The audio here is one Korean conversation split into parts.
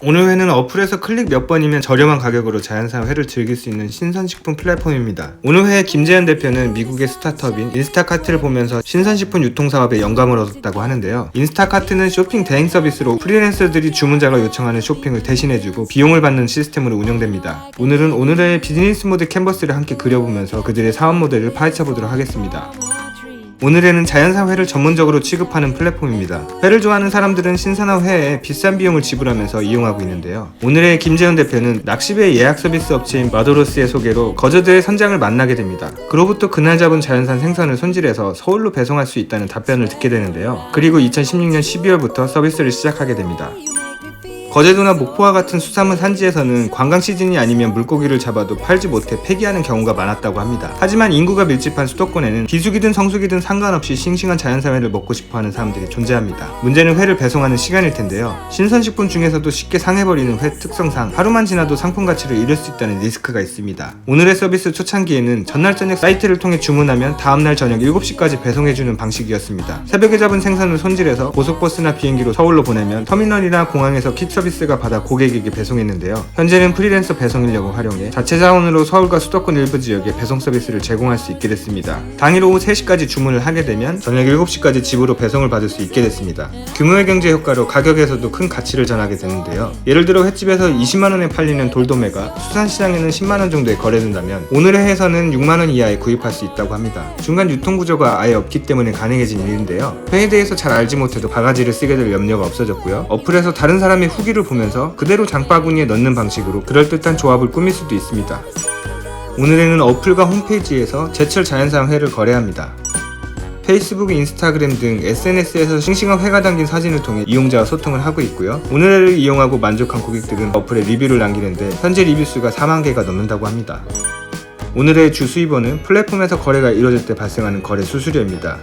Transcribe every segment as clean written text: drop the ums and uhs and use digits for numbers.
오늘 회는 어플에서 클릭 몇 번이면 저렴한 가격으로 자연산 회를 즐길 수 있는 신선식품 플랫폼입니다. 오늘 회의 김재현 대표는 미국의 스타트업인 인스타카트를 보면서 신선식품 유통사업에 영감을 얻었다고 하는데요. 인스타카트는 쇼핑 대행 서비스로 프리랜서들이 주문자가 요청하는 쇼핑을 대신해주고 비용을 받는 시스템으로 운영됩니다. 오늘은 오늘의 비즈니스 모델 캔버스를 함께 그려보면서 그들의 사업 모델을 파헤쳐보도록 하겠습니다. 오늘에는 자연산 회를 전문적으로 취급하는 플랫폼입니다. 회를 좋아하는 사람들은 신선한 회에 비싼 비용을 지불하면서 이용하고 있는데요. 오늘의 김재현 대표는 낚시배 예약 서비스 업체인 마도로스의 소개로 거저드의 선장을 만나게 됩니다. 그로부터 그날 잡은 자연산 생선을 손질해서 서울로 배송할 수 있다는 답변을 듣게 되는데요. 그리고 2016년 12월부터 서비스를 시작하게 됩니다. 거제도나 목포와 같은 수산물 산지에서는 관광 시즌이 아니면 물고기를 잡아도 팔지 못해 폐기하는 경우가 많았다고 합니다. 하지만 인구가 밀집한 수도권에는 비수기든 성수기든 상관없이 싱싱한 자연산 회를 먹고 싶어하는 사람들이 존재합니다. 문제는 회를 배송하는 시간일 텐데요. 신선식품 중에서도 쉽게 상해버리는 회 특성상 하루만 지나도 상품 가치를 잃을 수 있다는 리스크가 있습니다. 오늘의 서비스 초창기에는 전날 저녁 사이트를 통해 주문하면 다음날 저녁 7시까지 배송해주는 방식이었습니다. 새벽에 잡은 생선을 손질해서 고속버스나 비행기로 서울로 보내면 터미널이나 공항에서 킥 서비스가 받아 고객에게 배송했는데요. 현재는 프리랜서 배송 인력을 활용해 자체 자원으로 서울과 수도권 일부 지역에 배송 서비스를 제공할 수 있게 됐습니다. 당일 오후 3시까지 주문을 하게 되면 저녁 7시까지 집으로 배송을 받을 수 있게 됐습니다. 규모의 경제 효과로 가격에서도 큰 가치를 전하게 되는데요. 예를 들어 횟집에서 20만원에 팔리는 돌도매가 수산시장에는 10만원 정도에 거래된다면 오늘의 회에서는 6만원 이하에 구입할 수 있다고 합니다. 중간 유통구조가 아예 없기 때문에 가능해진 일인데요. 회에 대해서 잘 알지 못해도 바가지를 쓰게 될 염려가 없어졌고요. 어플에서 다른 사람의 후기를 보면서 그대로 장바구니에 넣는 방식으로 그럴듯한 조합을 꾸밀 수도 있습니다. 오늘에는 어플과 홈페이지에서 제철 자연산 회를 거래합니다. 페이스북, 인스타그램 등 SNS에서 싱싱한 회가 담긴 사진을 통해 이용자와 소통을 하고 있고요. 오늘을 이용하고 만족한 고객들은 어플에 리뷰를 남기는데 현재 리뷰 수가 4만 개가 넘는다고 합니다. 오늘의 주 수입원은 플랫폼에서 거래가 이루어질 때 발생하는 거래 수수료입니다.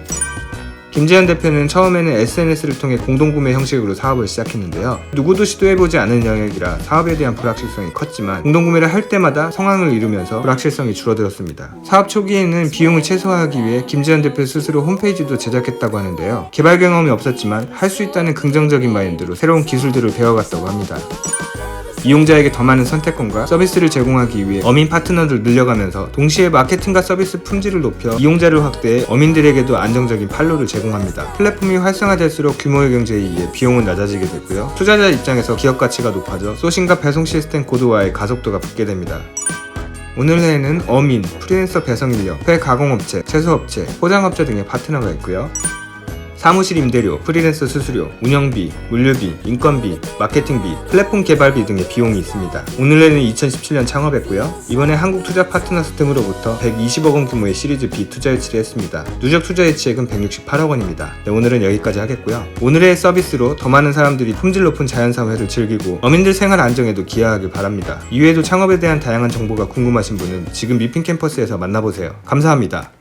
김재현 대표는 처음에는 SNS를 통해 공동구매 형식으로 사업을 시작했는데요. 누구도 시도해보지 않은 영역이라 사업에 대한 불확실성이 컸지만 공동구매를 할 때마다 성황을 이루면서 불확실성이 줄어들었습니다. 사업 초기에는 비용을 최소화하기 위해 김재현 대표 스스로 홈페이지도 제작했다고 하는데요. 개발 경험이 없었지만 할 수 있다는 긍정적인 마인드로 새로운 기술들을 배워갔다고 합니다. 이용자에게 더 많은 선택권과 서비스를 제공하기 위해 어민 파트너를 늘려가면서 동시에 마케팅과 서비스 품질을 높여 이용자를 확대해 어민들에게도 안정적인 판로를 제공합니다. 플랫폼이 활성화될수록 규모의 경제에 의해 비용은 낮아지게 되고요. 투자자 입장에서 기업 가치가 높아져 소싱과 배송 시스템 고도화에 가속도가 붙게 됩니다. 오늘 회에는 어민, 프리랜서 배송 인력, 회 가공업체, 채소업체, 포장업체 등의 파트너가 있고요. 사무실 임대료, 프리랜서 수수료, 운영비, 물류비, 인건비, 마케팅비, 플랫폼 개발비 등의 비용이 있습니다. 오늘에는 2017년 창업했고요. 이번에 한국투자파트너스 등으로부터 120억 원 규모의 시리즈 B 투자 유치를 했습니다. 누적 투자 유치액은 168억 원입니다. 네, 오늘은 여기까지 하겠고요. 오늘의 서비스로 더 많은 사람들이 품질 높은 자연산 회를 즐기고 어민들 생활 안정에도 기여하길 바랍니다. 이외에도 창업에 대한 다양한 정보가 궁금하신 분은 지금 미핑 캠퍼스에서 만나보세요. 감사합니다.